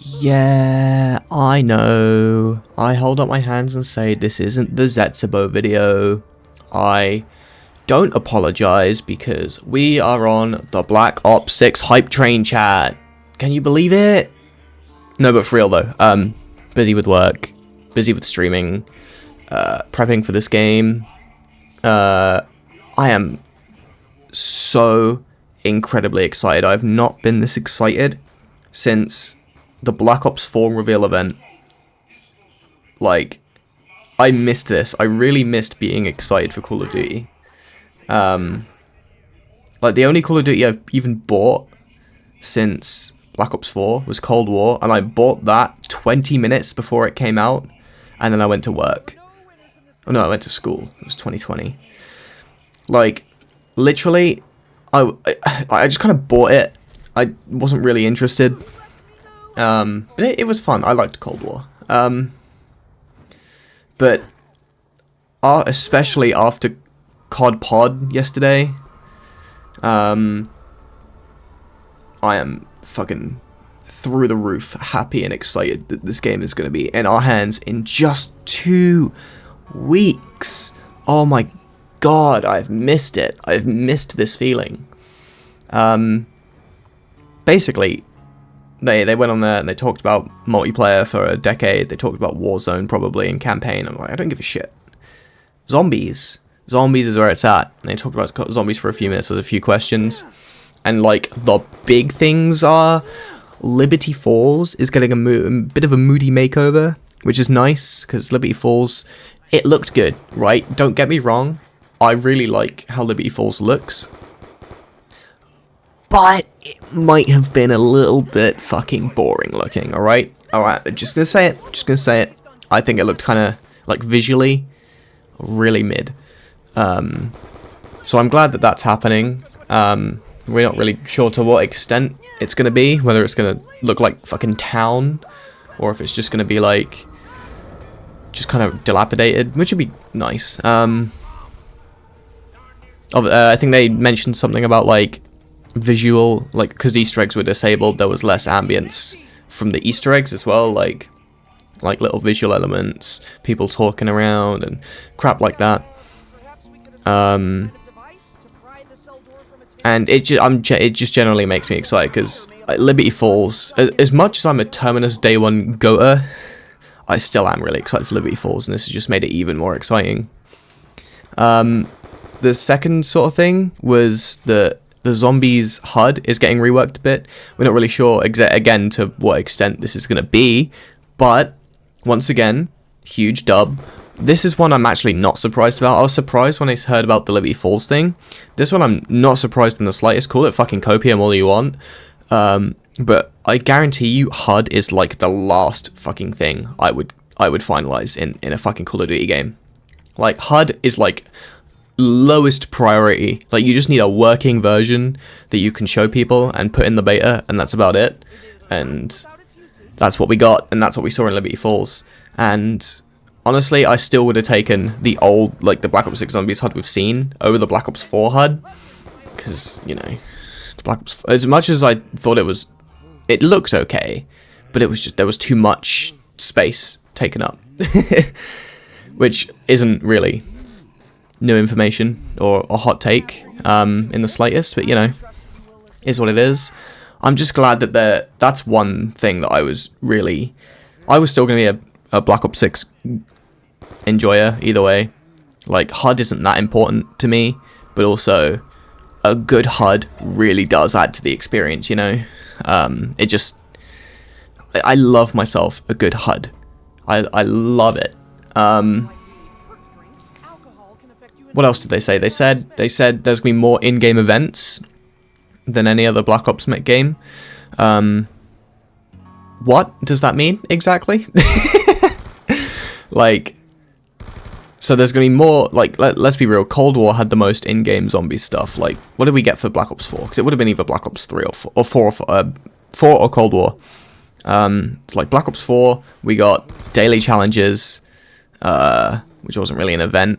Yeah, I know. I hold up my hands and say this isn't the Zetsubo video. I don't apologize because we are on the Black Ops 6 hype train chat. Can you believe it? No, but for real though. Busy with work, busy with streaming, prepping for this game. I am so incredibly excited. I've not been this excited since the Black Ops 4 reveal event. Like, I missed this. I really missed being excited for Call of Duty. Like, the only Call of Duty I've even bought since Black Ops 4 was Cold War, and I bought that 20 minutes before it came out, and then I went to work. Oh no, I went to school. It was 2020. Like, literally, I just kind of bought it. I wasn't really interested. But it was fun. I liked Cold War. But especially after COD POD yesterday, I am fucking through the roof happy and excited that this game is going to be in our hands in just 2 weeks. Oh my god, I've missed it. I've missed this feeling. Basically, they went on there and they talked about multiplayer for a decade. They talked about Warzone probably and campaign. I'm like, I don't give a shit. Zombies is where it's at. And they talked about zombies for a few minutes. There's a few questions, and like the big things are Liberty Falls is getting a bit of a moody makeover, which is nice because Liberty Falls, it looked good, right? Don't get me wrong. I really like how Liberty Falls looks, but it might have been a little bit fucking boring looking, alright? Alright, just gonna say it. I think it looked kind of, like, visually, really mid. So I'm glad that that's happening. We're not really sure to what extent it's gonna be, whether it's gonna look like fucking town, or if it's just gonna be, like, just kind of dilapidated, which would be nice. I think they mentioned something about, like, visual, like, because Easter eggs were disabled, there was less ambience from the Easter eggs as well, like little visual elements, people talking around and crap like that. And it just generally makes me excited because Liberty Falls, as much as I'm a Terminus Day 1 goater, I still am really excited for Liberty Falls, and this has just made it even more exciting. The second sort of thing was that the zombies HUD is getting reworked a bit. We're not really sure again to what extent this is going to be, but once again, huge dub. This is one I'm actually not surprised about. I was surprised when I heard about the Liberty Falls thing. This one I'm not surprised in the slightest. Call it fucking copium all you want. But I guarantee you HUD is like the last fucking thing I would finalize in a fucking Call of Duty game. Like, HUD is like lowest priority. Like, you just need a working version that you can show people and put in the beta, and that's about it. And that's what we got, and that's what we saw in Liberty Falls. And honestly, I still would have taken the old, like, the Black Ops 6 Zombies HUD we've seen over the Black Ops 4 HUD, because, you know, the Black Ops, as much as I thought it looked okay, but it was just, there was too much space taken up, which isn't really new information or a hot take in the slightest, but, you know, is what it is. I'm just glad that that's one thing that I was still going to be a Black Ops 6 enjoyer either way. Like, HUD isn't that important to me, but also a good HUD really does add to the experience, you know? I love myself a good HUD. I love it. What else did they say? They said there's going to be more in-game events than any other Black Ops game. What does that mean exactly? Like, so there's going to be more, like, let's be real, Cold War had the most in-game zombie stuff. Like, what did we get for Black Ops 4? Because it would have been either Black Ops 3 or 4 or Cold War. Like, Black Ops 4, we got daily challenges, which wasn't really an event.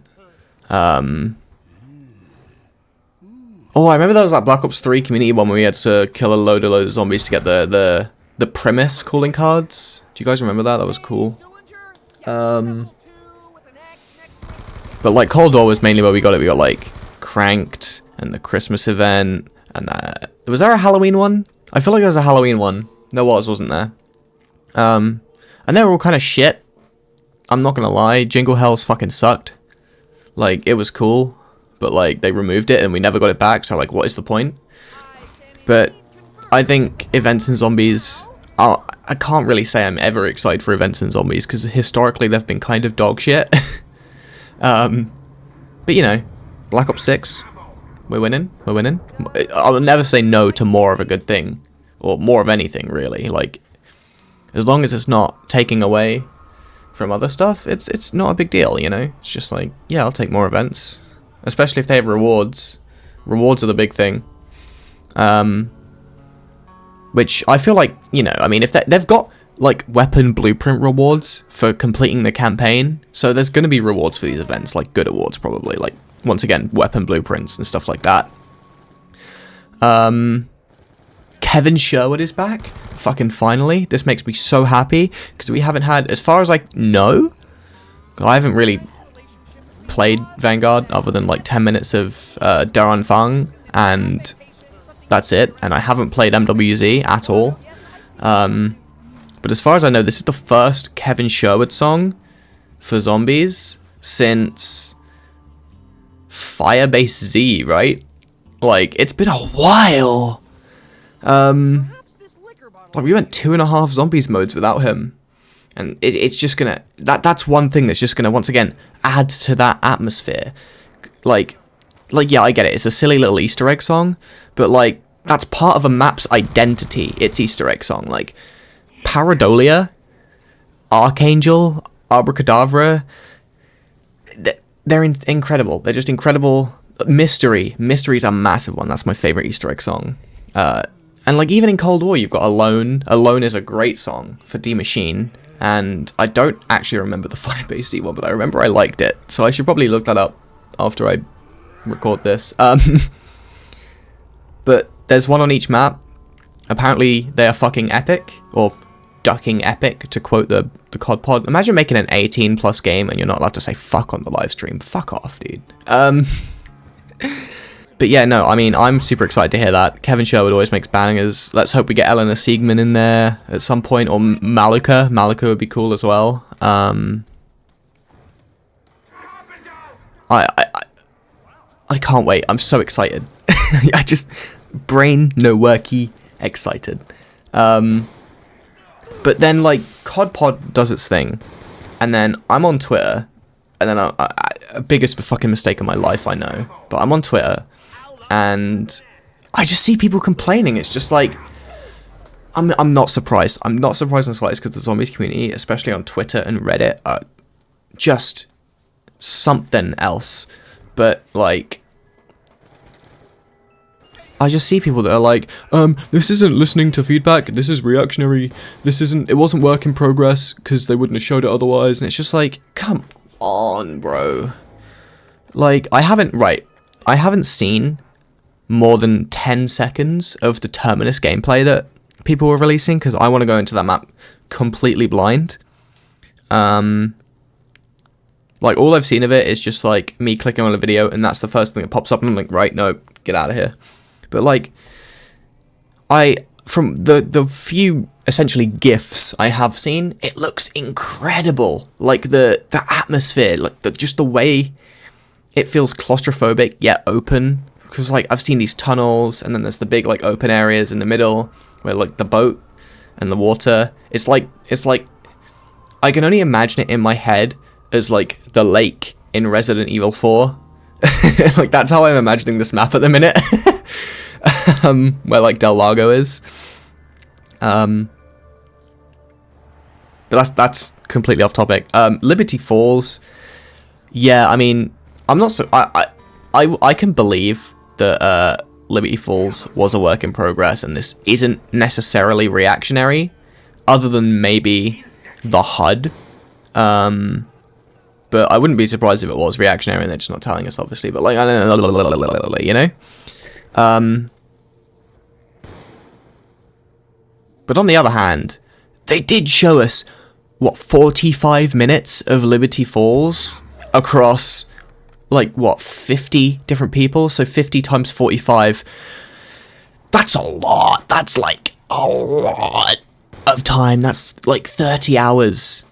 Oh, I remember that was that Black Ops 3 community one where we had to kill a load of zombies to get the the premise calling cards. Do you guys remember that? That was cool. But like Cold War was mainly where we got it. We got like Cranked and the Christmas event, and was there a Halloween one? I feel like there was a Halloween one. There wasn't there? And they were all kind of shit. I'm not gonna lie, Jingle Hells fucking sucked. Like, it was cool, but like they removed it and we never got it back, so like what is the point? But I think Events and Zombies, I can't really say I'm ever excited for Events and Zombies because historically they've been kind of dog shit. But you know, Black Ops 6, we're winning. I'll never say no to more of a good thing, or more of anything really. Like, as long as it's not taking away from other stuff, it's not a big deal, you know? It's just like, yeah, I'll take more events. Especially if they have rewards. Rewards are the big thing. Which I feel like, you know, I mean, if they've got, like, weapon blueprint rewards for completing the campaign, so there's going to be rewards for these events, like good awards probably, like, once again, weapon blueprints and stuff like that. Kevin Sherwood is back. Fucking finally. This makes me so happy because we haven't had, as far as I know, I haven't really played Vanguard other than like 10 minutes of Daran Fang, and that's it. And I haven't played MWZ at all. But as far as I know, this is the first Kevin Sherwood song for Zombies since Firebase Z, right? Like, it's been a while. Like, we went 2.5 Zombies modes without him, and it's just gonna, that's one thing that's just gonna once again add to that atmosphere. Like yeah, I get it, it's a silly little Easter egg song, but like, that's part of a map's identity, its Easter egg song. Like, Paradolia, Archangel, Abracadabra, they're incredible. They're just incredible. Mystery's a massive one. That's my favorite Easter egg song. And like, even in Cold War, you've got Alone. Alone is a great song for D Machine, and I don't actually remember the Firebase Z one, but I remember I liked it, so I should probably look that up after I record this. But there's one on each map. Apparently, they are fucking epic, or ducking epic, to quote the COD pod. Imagine making an 18+ game and you're not allowed to say fuck on the live stream. Fuck off, dude. But yeah, no, I mean, I'm super excited to hear that. Kevin Sherwood always makes bangers. Let's hope we get Eleanor Siegman in there at some point, or Malika. Malika would be cool as well. I can't wait. I'm so excited. I just, brain no worky excited. But then, like, COD Pod does its thing, and then I'm on Twitter, and then biggest fucking mistake of my life, I know, but I'm on Twitter, and I just see people complaining. It's just like, I'm not surprised. I'm not surprised in the slightest, because the Zombies community, especially on Twitter and Reddit, are just something else. But like, I just see people that are like, this isn't listening to feedback, this is reactionary, it wasn't work in progress, because they wouldn't have showed it otherwise, and it's just like, come on, bro. Like, I haven't seen more than 10 seconds of the Terminus gameplay that people were releasing, because I want to go into that map completely blind. Like, all I've seen of it is just, like, me clicking on a video, and that's the first thing that pops up, and I'm like, right, no, get out of here. But, like, from the few, essentially, GIFs I have seen, it looks incredible. Like, the atmosphere, like, just the way it feels claustrophobic, yet open. Because, like, I've seen these tunnels, and then there's the big, like, open areas in the middle, where, like, the boat and the water. It's like, I can only imagine it in my head as, like, the lake in Resident Evil 4. Like, that's how I'm imagining this map at the minute. Where, like, Del Lago is. But that's completely off topic. Liberty Falls. Yeah, I mean, I'm not so... I can believe that Liberty Falls was a work in progress, and this isn't necessarily reactionary, other than maybe the HUD. But I wouldn't be surprised if it was reactionary and they're just not telling us, obviously. But, like, I don't know, you know? But But on the other hand, they did show us, what, 45 minutes of Liberty Falls across, like, what, 50 different people? So 50 times 45. That's a lot. That's, like, a lot of time. That's, like, 30 hours.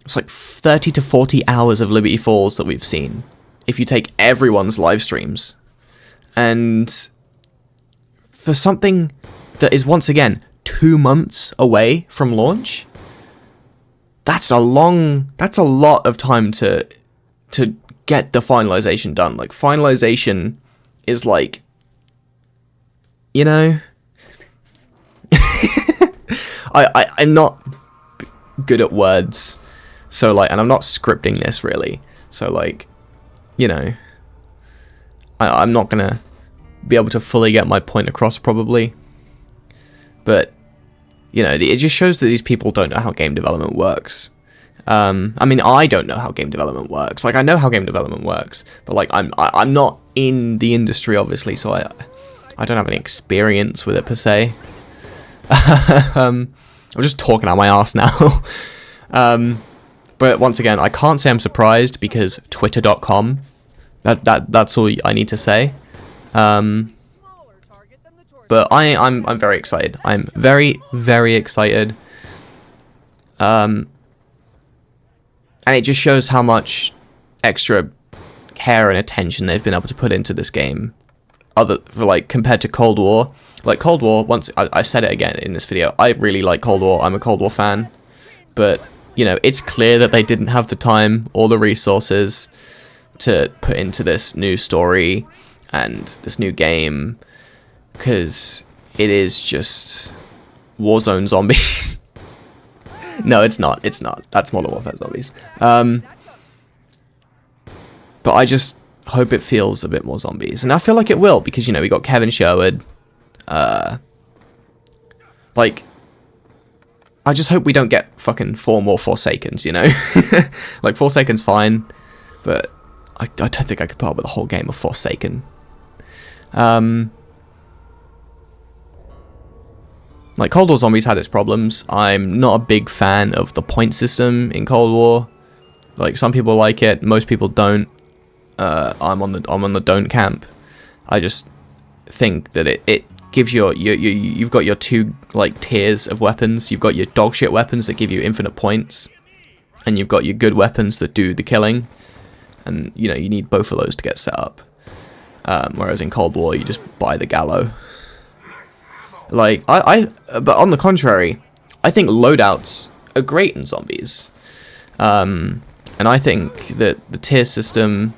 It's like 30 to 40 hours of Liberty Falls that we've seen, if you take everyone's live streams. And for something that is, once again, 2 months away from launch, that's a lot of time to get the finalization done. Like, finalization is like, you know, I'm not good at words, so like, and I'm not scripting this really, so like, you know, I'm not gonna be able to fully get my point across probably, but you know, it just shows that these people don't know how game development works. I mean, I don't know how game development works. Like, I know how game development works, but like, I'm not in the industry obviously, so I don't have any experience with it per se. I'm just talking out my ass now. But once again, I can't say I'm surprised because twitter.com, that's all I need to say. But I'm very excited. I'm very, very excited. And it just shows how much extra care and attention they've been able to put into this game. Compared to Cold War. Like, Cold War, I've said it again in this video, I really like Cold War. I'm a Cold War fan. But, you know, it's clear that they didn't have the time or the resources to put into this new story and this new game, because it is just Warzone zombies. No, it's not. It's not. That's Modern Warfare zombies. But I just hope it feels a bit more zombies. And I feel like it will, because, you know, we got Kevin Sherwood. Like, I just hope we don't get fucking 4 more Forsakens, you know? Like, Forsaken's fine, but I don't think I could put up with a whole game of Forsaken. Like, Cold War Zombies had its problems. I'm not a big fan of the point system in Cold War. Like, some people like it, most people don't. I'm on the don't camp. I just think that it gives you've got your 2 like tiers of weapons. You've got your dog shit weapons that give you infinite points, and you've got your good weapons that do the killing. And you know, you need both of those to get set up. Whereas in Cold War, you just buy the gallow. Like, but on the contrary, I think loadouts are great in zombies. And I think that the tier system,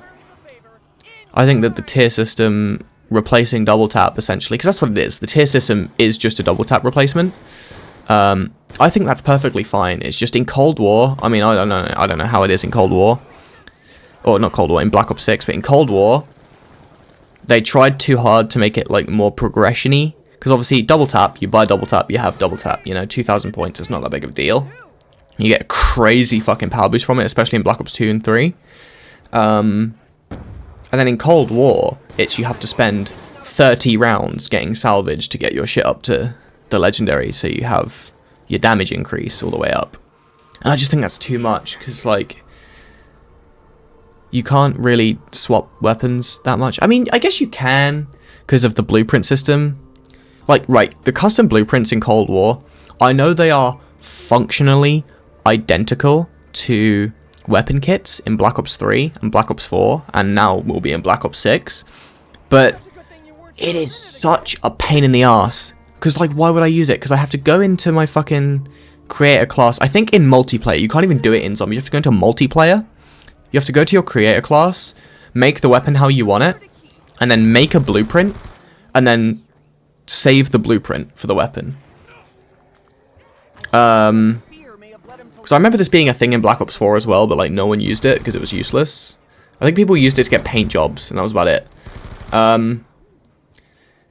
replacing double tap, essentially, because that's what it is. The tier system is just a double tap replacement. I think that's perfectly fine. It's just in Cold War, I mean, I don't know how it is in Cold War. Or not Cold War, in Black Ops 6, but in Cold War, they tried too hard to make it like more progression-y. Because obviously, double tap, you buy double tap, you have double tap. You know, 2,000 points is not that big of a deal. You get a crazy fucking power boost from it, especially in Black Ops 2 and 3. And then in Cold War, it's you have to spend 30 rounds getting salvaged to get your shit up to the legendary, so you have your damage increase all the way up. And I just think that's too much, because, like, you can't really swap weapons that much. I mean, I guess you can, because of the blueprint system. Like, right, the custom blueprints in Cold War, I know they are functionally identical to weapon kits in Black Ops 3 and Black Ops 4, and now will be in Black Ops 6, but it is such a pain in the ass, because, like, why would I use it? Because I have to go into my fucking creator class. I think in multiplayer, you can't even do it in zombies, you have to go into multiplayer, you have to go to your creator class, make the weapon how you want it, and then make a blueprint, and then save the blueprint for the weapon. Because I remember this being a thing in Black Ops 4 as well, but like no one used it because it was useless. I think people used it to get paint jobs, and that was about it. And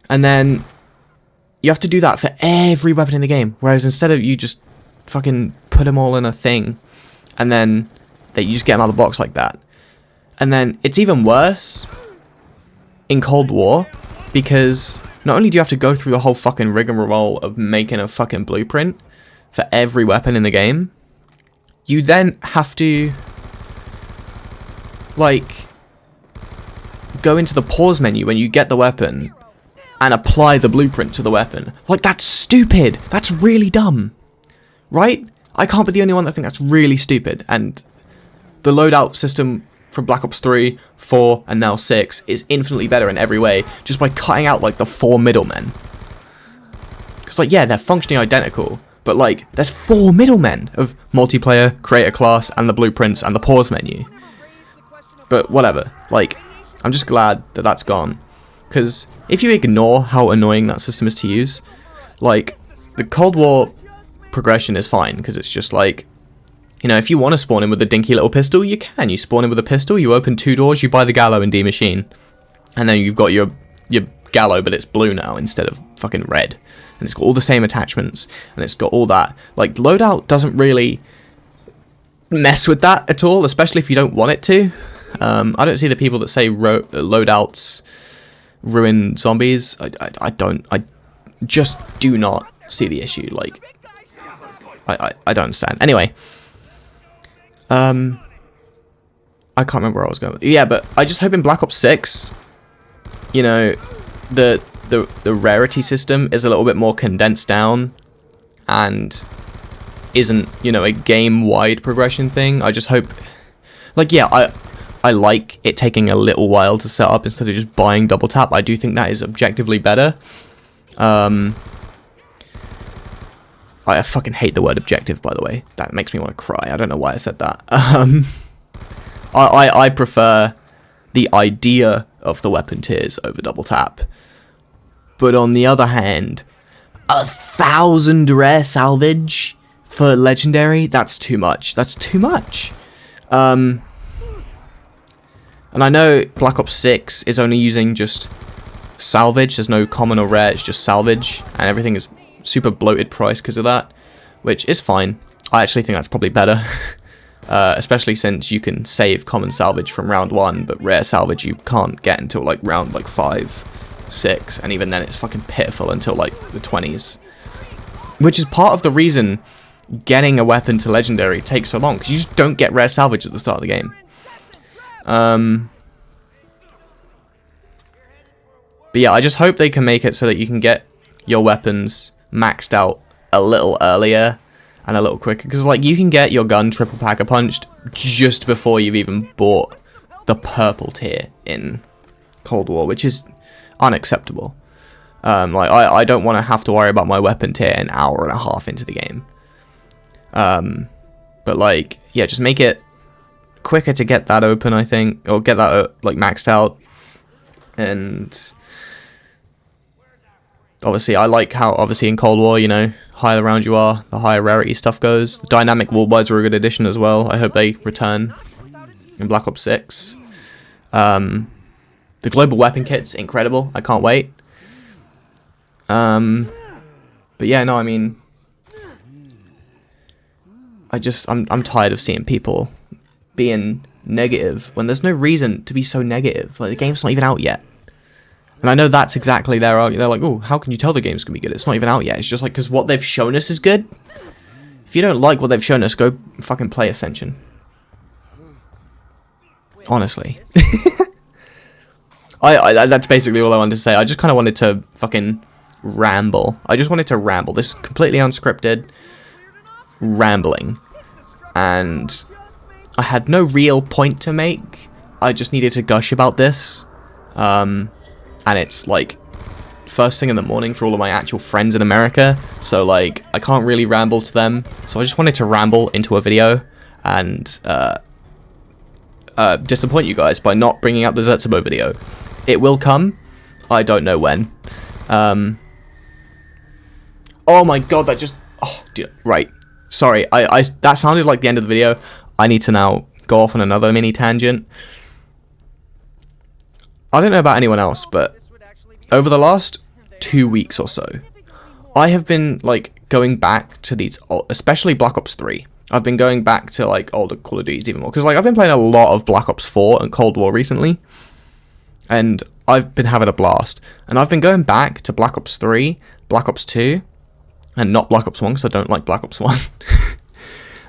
then you have to do that for every weapon in the game, whereas instead of you just fucking put them all in a thing, and then you just get them out of the box like that. And then it's even worse in Cold War, because not only do you have to go through the whole fucking rigmarole of making a fucking blueprint for every weapon in the game, you then have to, like, go into the pause menu when you get the weapon and apply the blueprint to the weapon. Like, that's stupid. That's really dumb. Right? I can't be the only one that think that's really stupid. And the loadout system from Black Ops 3, 4, and now 6 is infinitely better in every way, just by cutting out, like, the 4 middlemen. Because, like, yeah, they're functionally identical, but, like, there's 4 middlemen of multiplayer, create a class, and the blueprints, and the pause menu. But whatever. Like, I'm just glad that that's gone. Because if you ignore how annoying that system is to use, like, the Cold War progression is fine, because it's just like, you know, if you want to spawn in with a dinky little pistol, you can. You spawn in with a pistol, you open 2 doors, you buy the Gallo and D-Machine. And then you've got your Gallo, but it's blue now instead of fucking red. And it's got all the same attachments, and it's got all that. Like, loadout doesn't really mess with that at all, especially if you don't want it to. I don't see the people that say loadouts ruin zombies. I just do not see the issue. Like, I don't understand. Anyway, I can't remember where I was going. Yeah, but I just hope in Black Ops 6, you know, the rarity system is a little bit more condensed down and isn't, you know, a game-wide progression thing. I just hope, like, yeah, I like it taking a little while to set up instead of just buying double tap. I do think that is objectively better. I fucking hate the word objective, by the way. That makes me want to cry. I don't know why I said that. I prefer the idea of the weapon tiers over double tap. But on the other hand, 1,000 rare salvage for legendary? That's too much. That's too much. And I know Black Ops 6 is only using just salvage. There's no common or rare. It's just salvage. And everything is super bloated price because of that, which is fine. I actually think that's probably better. Especially since you can save common salvage from round 1, but rare salvage you can't get until like round like 5, 6, and even then it's fucking pitiful until like the 20s. Which is part of the reason getting a weapon to legendary takes so long, because you just don't get rare salvage at the start of the game. But yeah, I just hope they can make it so that you can get your weapons maxed out a little earlier and a little quicker, because like you can get your gun triple packer punched just before you've even bought the purple tier in Cold War, which is unacceptable. Like I don't want to have to worry about my weapon tier an hour and a half into the game. But like, yeah, just make it quicker to get that open, I think, or get that like maxed out. And obviously, I like how, obviously, in Cold War, you know, higher the round you are, the higher rarity stuff goes. The dynamic wall buys are a good addition as well. I hope they return in Black Ops 6. The global weapon kit's incredible. I can't wait. But yeah, no, I mean, I'm tired of seeing people being negative when there's no reason to be so negative. Like, the game's not even out yet. And I know that's exactly their argument. They're like, oh, how can you tell the game's going to be good? It's not even out yet. It's just like, because what they've shown us is good. If you don't like what they've shown us, go fucking play Ascension. Honestly. That's basically all I wanted to say. I just kind of wanted to fucking ramble. I just wanted to ramble. This is completely unscripted rambling. And I had no real point to make. I just needed to gush about this. And it's like first thing in the morning for all of my actual friends in America, so like I can't really ramble to them, so I just wanted to ramble into a video and disappoint you guys by not bringing out the Zetsubo video. It will come, I don't know when. Oh my god, that just, oh dear. Right, sorry, I that sounded like the end of the video. I need to now go off on another mini tangent. I don't know about anyone else, but over the last 2 weeks or so, I have been, like, going back to these, especially Black Ops 3. I've been going back to, like, older Call of Duties even more. Because, like, I've been playing a lot of Black Ops 4 and Cold War recently. And I've been having a blast, and I've been going back to Black Ops 3, Black Ops 2, and not Black Ops 1 because I don't like Black Ops 1.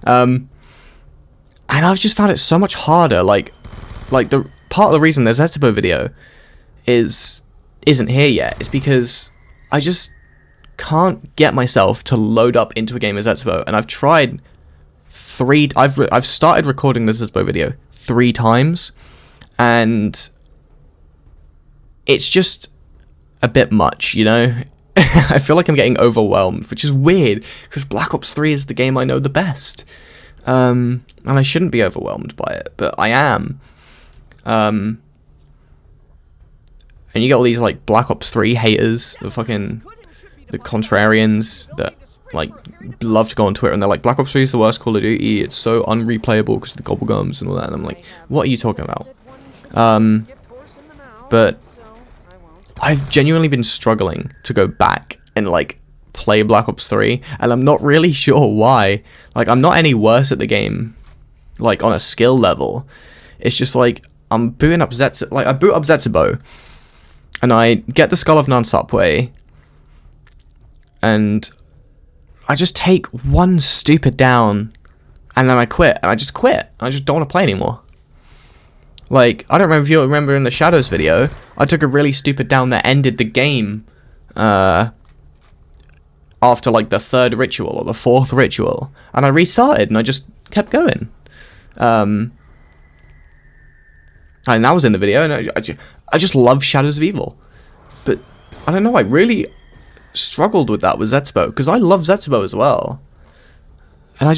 And I've just found it so much harder. Like the part of the reason the Zetsubo video isn't here yet is because I just can't get myself to load up into a game as Zetsubo, and I've tried I've started recording the Zetsubo video 3 times, and it's just a bit much, you know. I feel like I'm getting overwhelmed, which is weird because Black Ops 3 is the game I know the best, and I shouldn't be overwhelmed by it, but I am. And you get all these like Black Ops 3 haters, the contrarians that like love to go on Twitter and they're like, Black Ops 3 is the worst Call of Duty, it's so unreplayable because of the gobblegums and all that, and I'm like, what are you talking about? But I've genuinely been struggling to go back and like play Black Ops 3, and I'm not really sure why. Like, I'm not any worse at the game, like on a skill level. It's just like I'm booting up Zetsubo, like I boot up Zetsubo, and I get the Skull of Nansapwe, and I just take one stupid down, and then I quit, and I just quit. I just don't want to play anymore. Like, I don't remember if you remember in the Shadows video, I took a really stupid down that ended the game after like the 3rd ritual or the 4th ritual, and I restarted and I just kept going. And that was in the video, and I just love Shadows of Evil, but I don't know, I really struggled with that with Zetsubo, because I love Zetsubo as well, and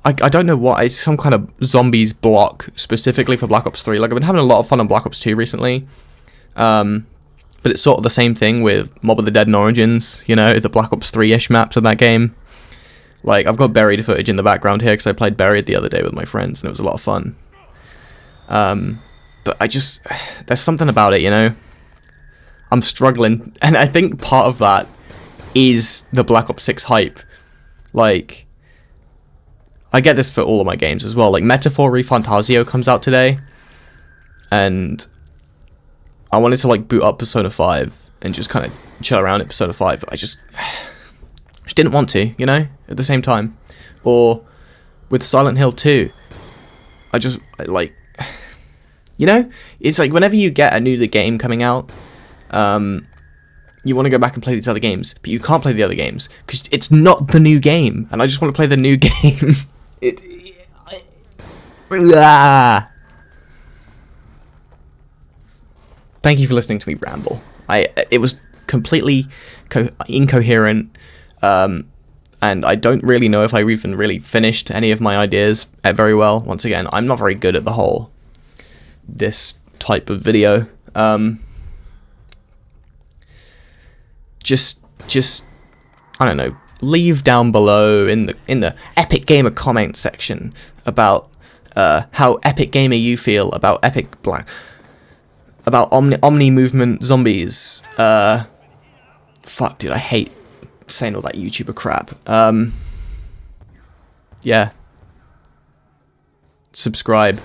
I don't know what, it's some kind of zombies block specifically for Black Ops 3. Like, I've been having a lot of fun on Black Ops 2 recently, but it's sort of the same thing with Mob of the Dead and Origins, you know, the Black Ops 3-ish maps of that game. Like, I've got Buried footage in the background here because I played Buried the other day with my friends and it was a lot of fun. But there's something about it, you know, I'm struggling, and I think part of that is the Black Ops 6 hype. Like, I get this for all of my games as well. Like, Metaphor Refantasio comes out today, and I wanted to like boot up Persona 5 and just kind of chill around at Persona 5, but I just didn't want to, you know, at the same time. Or with Silent Hill 2, like, you know, it's like whenever you get a new game coming out, you want to go back and play these other games, but you can't play the other games because it's not the new game, and I just want to play the new game. Thank you for listening to me ramble. It was completely incoherent, and I don't really know if I even really finished any of my ideas very well. Once again, I'm not very good at this type of video. Just I don't know, leave down below in the Epic Gamer comment section about how Epic Gamer you feel about about Omni movement zombies. Fuck, dude, I hate saying all that YouTuber crap. Yeah, subscribe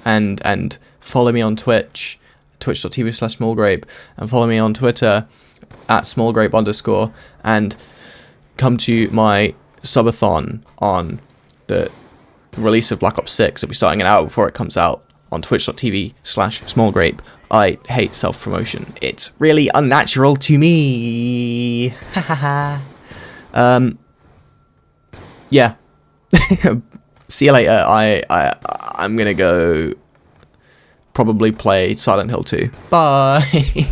and follow me on Twitch, twitch.tv/smolgrape, and follow me on Twitter at smolgrape_, and come to my subathon on the release of Black Ops 6. I'll be starting an hour before it comes out on twitch.tv/smolgrape. I hate self-promotion. It's really unnatural to me. Yeah. See you later. I'm gonna go probably play Silent Hill 2. Bye.